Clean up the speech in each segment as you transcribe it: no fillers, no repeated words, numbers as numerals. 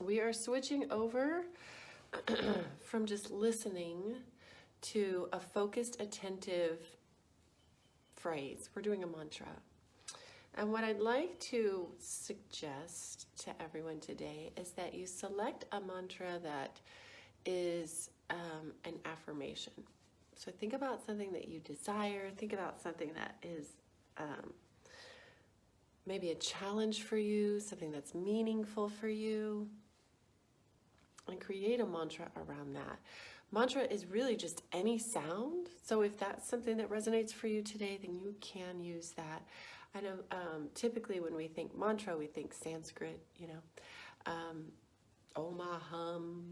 We are switching over from just listening to a focused, attentive phrase. We're doing a mantra. And what I'd like to suggest to everyone today is that you select a mantra that is an affirmation. So think about something that you desire. Think about something that is maybe a challenge for you, something that's meaningful for you, and create a mantra around that. Mantra is really just any sound. So if that's something that resonates for you today, then you can use that. I know typically when we think mantra, we think Sanskrit, Om Aham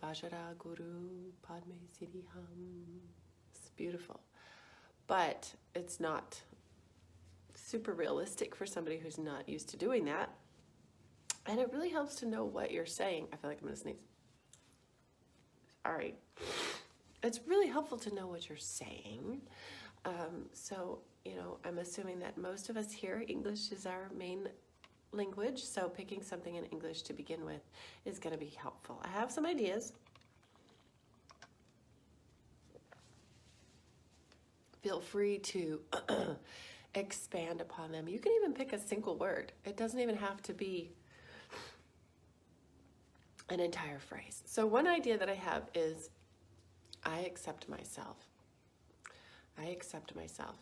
Vajra Guru Padme Siddhi Ham. It's beautiful. But it's not super realistic for somebody who's not used to doing that. And it really helps to know what you're saying. I feel like I'm going to sneeze. All right. It's really helpful to know what you're saying. So, I'm assuming that most of us here, English is our main language. So picking something in English to begin with is going to be helpful. I have some ideas. Feel free to expand upon them. You can even pick a single word. It doesn't even have to be an entire phrase. So one idea that I have is, I accept myself. I accept myself.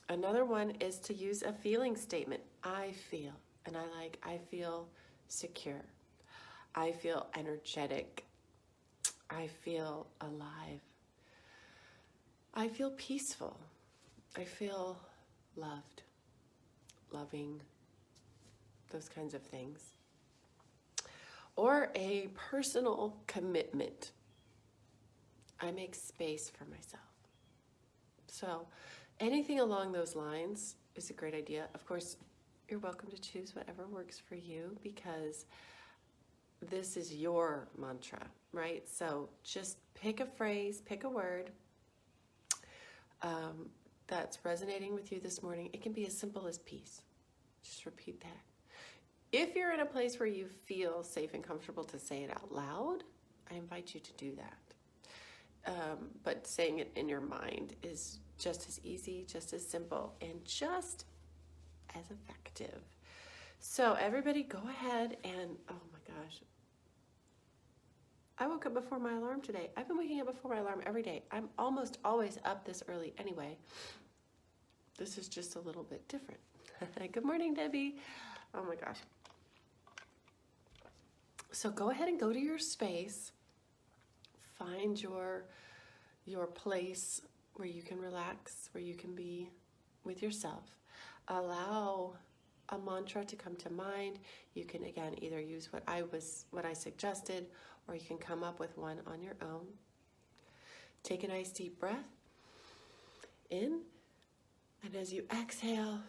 Another one is to use a feeling statement. I feel, and I feel secure. I feel energetic. I feel alive. I feel peaceful. I feel loved, loving, those kinds of things. Or a personal commitment. I make space for myself. So anything along those lines is a great idea. Of course, you're welcome to choose whatever works for you because this is your mantra, right? So just pick a phrase, pick a word that's resonating with you this morning. It can be as simple as peace. Just repeat that. If you're in a place where you feel safe and comfortable to say it out loud, I invite you to do that. But saying it in your mind is just as easy, just as simple, and just as effective. So everybody go ahead and, oh my gosh. I woke up before my alarm today. I've been waking up before my alarm every day. I'm almost always up this early anyway. This is just a little bit different. Good morning, Debbie. Oh my gosh. So go ahead and go to your space. Find your place where you can relax, where you can be with yourself. Allow a mantra to come to mind. You can again either use what I suggested, or you can come up with one on your own. Take a nice deep breath in, and as you exhale,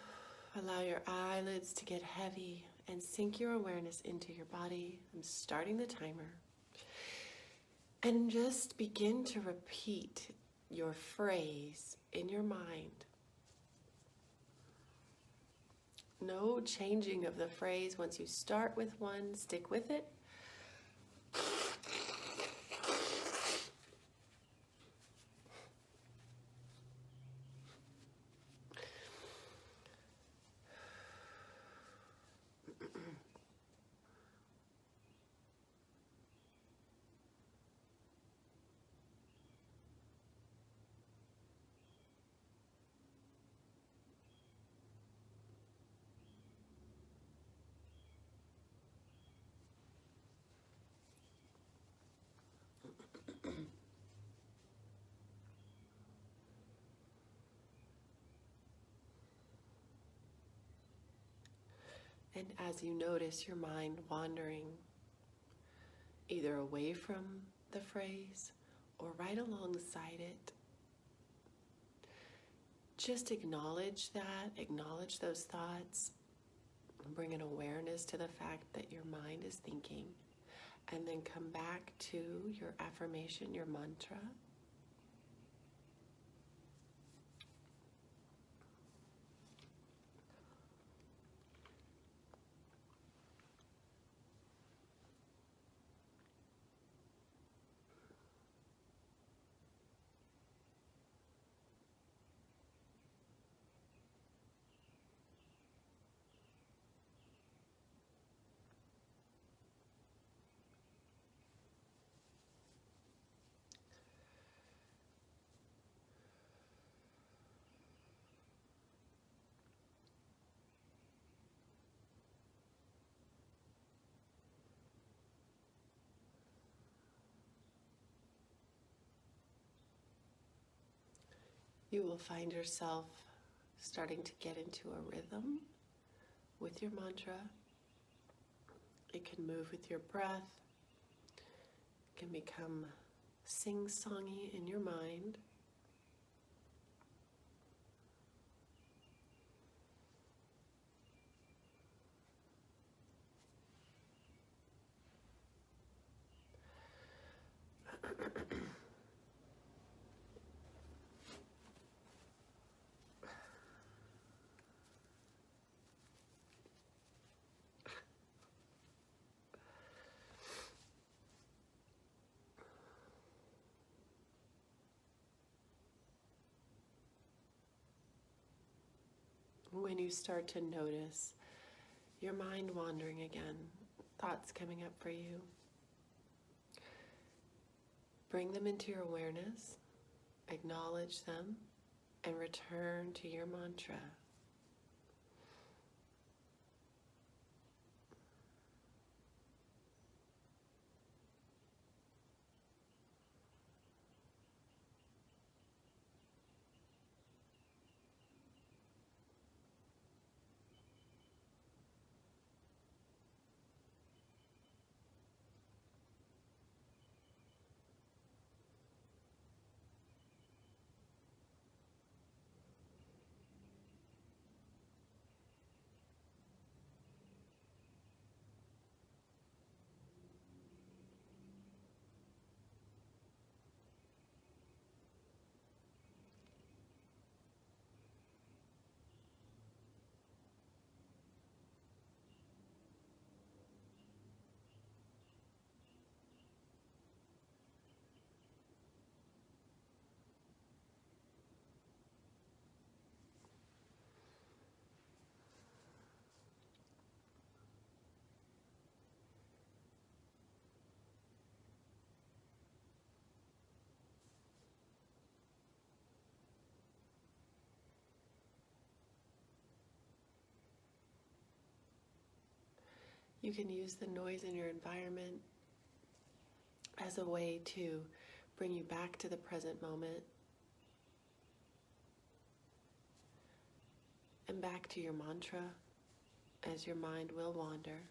allow your eyelids to get heavy and sink your awareness into your body. I'm starting the timer. And just begin to repeat your phrase in your mind. No changing of the phrase. Once you start with one, stick with it. And as you notice your mind wandering either away from the phrase or right alongside it, just acknowledge that, acknowledge those thoughts, bring an awareness to the fact that your mind is thinking, and then come back to your affirmation, your mantra. you will find yourself starting to get into a rhythm with your mantra. It can move with your breath. It can become sing-songy in your mind. When you start to notice your mind wandering again, thoughts coming up for you, bring them into your awareness, acknowledge them, and return to your mantra. You can use the noise in your environment as a way to bring you back to the present moment and back to your mantra as your mind will wander.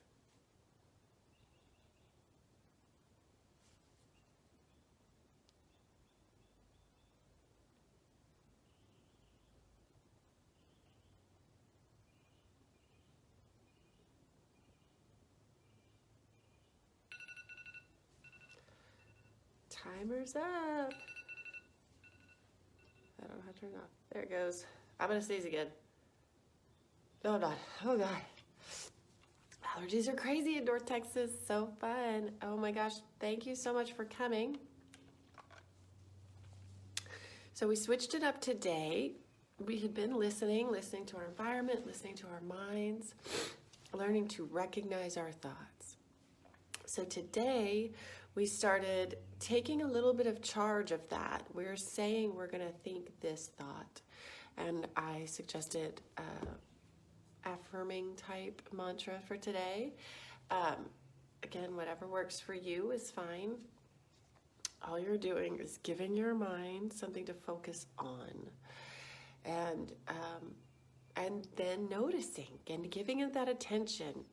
Timer's up. I don't know how to turn it off. There it goes. I'm gonna sneeze again. Oh God, oh God. Allergies are crazy in North Texas, so fun. Oh my gosh, thank you so much for coming. So we switched it up today. We had been listening to our environment, listening to our minds, learning to recognize our thoughts. So today we started taking a little bit of charge of that. We're saying we're gonna think this thought. And I suggested affirming type mantra for today. Again, whatever works for you is fine. All you're doing is giving your mind something to focus on, and then noticing and giving it that attention.